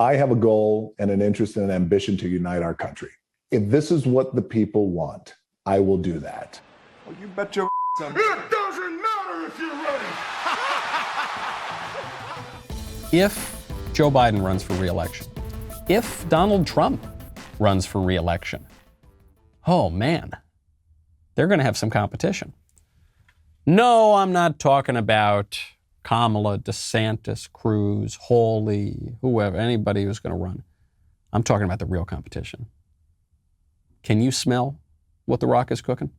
I have a goal and an interest and an ambition to unite our country. If this is what the people want, I will do that. Well, you bet your on it. It doesn't matter if you're ready. If Joe Biden runs for re-election, if Donald Trump runs for re-election, oh man, they're going to have some competition. No, I'm not talking about Kamala, DeSantis, Cruz, Hawley, whoever, anybody who's going to run. I'm talking about the real competition. Can you smell what The Rock is cooking?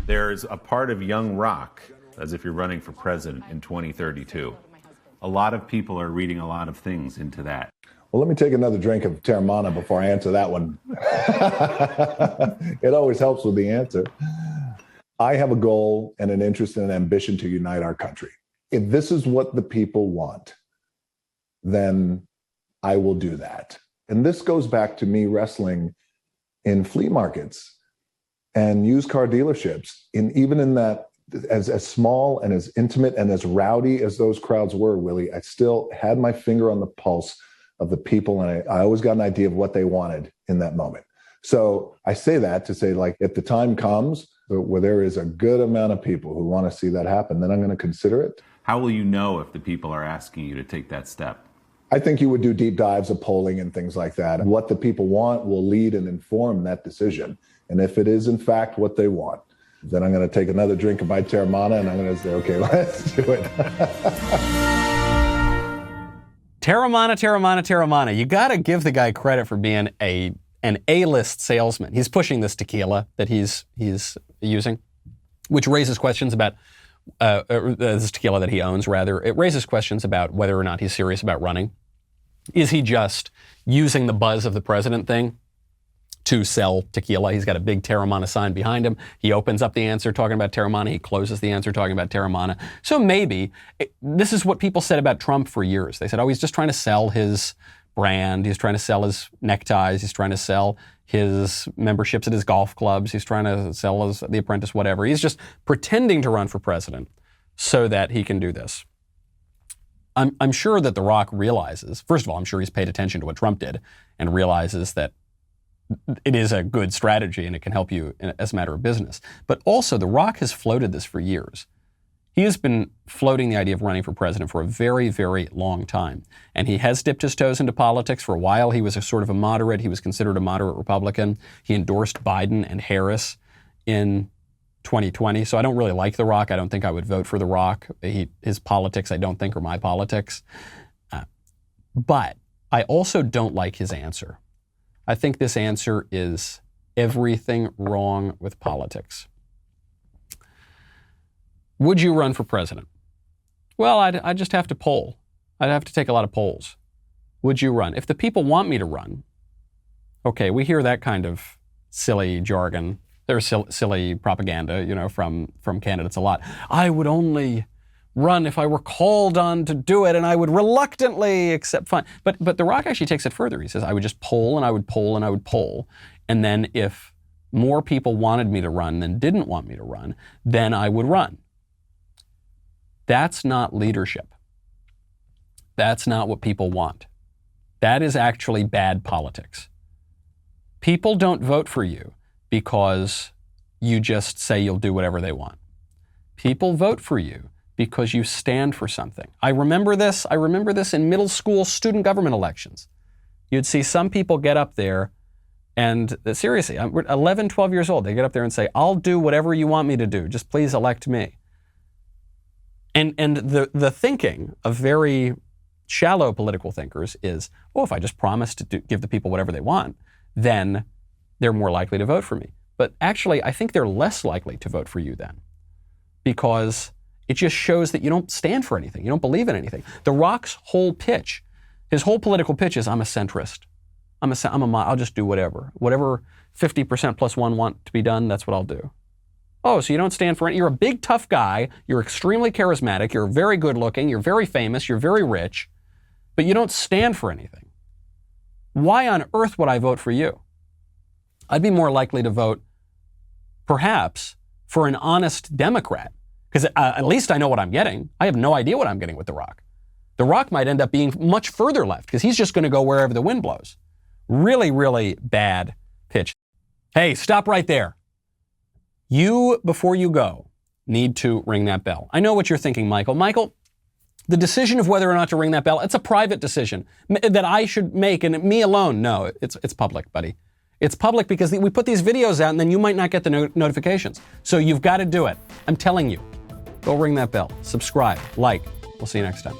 There's a part of young Rock, as if you're running for president in 2032. A lot of people are reading a lot of things into that. Well, let me take another drink of Terramana before I answer that one. It always helps with the answer. I have a goal and an interest and an ambition to unite our country. If this is what the people want, then I will do that. And this goes back to me wrestling in flea markets and used car dealerships. Even in that, as small and as intimate and as rowdy as those crowds were, Willie, I still had my finger on the pulse of the people, and I always got an idea of what they wanted in that moment. So I say that to say, like, if the time comes where there is a good amount of people who want to see that happen, then I'm going to consider it. How will you know if the people are asking you to take that step? I think you would do deep dives of polling and things like that. What the people want will lead and inform that decision. And if it is, in fact, what they want, then I'm going to take another drink of my Terramana and I'm going to say, okay, let's do it. Terramana, Terramana, Terramana. You got to give the guy credit for being an A-list salesman. He's pushing this tequila that he's using, which raises questions about this tequila that he owns, rather. It raises questions about whether or not he's serious about running. Is he just using the buzz of the president thing to sell tequila? He's got a big Terramana sign behind him. He opens up the answer talking about Terramana. He closes the answer talking about Terramana. So maybe this is what people said about Trump for years. They said, oh, he's just trying to sell his brand. He's trying to sell his neckties. He's trying to sell his memberships at his golf clubs. He's trying to sell his The Apprentice, whatever. He's just pretending to run for president so that he can do this. I'm sure that The Rock realizes, first of all, I'm sure he's paid attention to what Trump did and realizes that it is a good strategy and it can help you as a matter of business. But also, The Rock has floated this for years. He has been floating the idea of running for president for a very, very long time. And he has dipped his toes into politics. For a while, he was a sort of a moderate. He was considered a moderate Republican. He endorsed Biden and Harris in 2020. So I don't really like The Rock. I don't think I would vote for The Rock. His politics, I don't think, are my politics. But I also don't like his answer. I think this answer is everything wrong with politics. Would you run for president? Well, I'd just have to poll. I'd have to take a lot of polls. Would you run? If the people want me to run, okay, we hear that kind of silly jargon. There's silly propaganda, from candidates a lot. I would only run if I were called on to do it, and I would reluctantly accept fine. But The Rock actually takes it further. He says, I would just poll, and I would poll, and I would poll. And then if more people wanted me to run than didn't want me to run, then I would run. That's not leadership. That's not what people want. That is actually bad politics. People don't vote for you because you just say you'll do whatever they want. People vote for you because you stand for something. I remember this in middle school student government elections. You'd see some people get up there and seriously, I'm 11, 12 years old. They get up there and say, I'll do whatever you want me to do. Just please elect me. And the thinking of very shallow political thinkers is, if I just promise to give the people whatever they want, then they're more likely to vote for me. But actually, I think they're less likely to vote for you then, because it just shows that you don't stand for anything. You don't believe in anything. The Rock's whole pitch, his whole political pitch is, I'm a centrist. I'll just do whatever. Whatever 50% plus one want to be done, that's what I'll do. Oh, so you don't stand for it. You're a big, tough guy. You're extremely charismatic. You're very good looking. You're very famous. You're very rich. But you don't stand for anything. Why on earth would I vote for you? I'd be more likely to vote, perhaps, for an honest Democrat. Because at least I know what I'm getting. I have no idea what I'm getting with The Rock. The Rock might end up being much further left because he's just going to go wherever the wind blows. Really, really bad pitch. Hey, stop right there. You, before you go, need to ring that bell. I know what you're thinking, Michael. Michael, the decision of whether or not to ring that bell, it's a private decision that I should make, and me alone. No, it's public, buddy. It's public because we put these videos out, and then you might not get the notifications. So you've got to do it. I'm telling you. Go ring that bell. Subscribe. Like. We'll see you next time.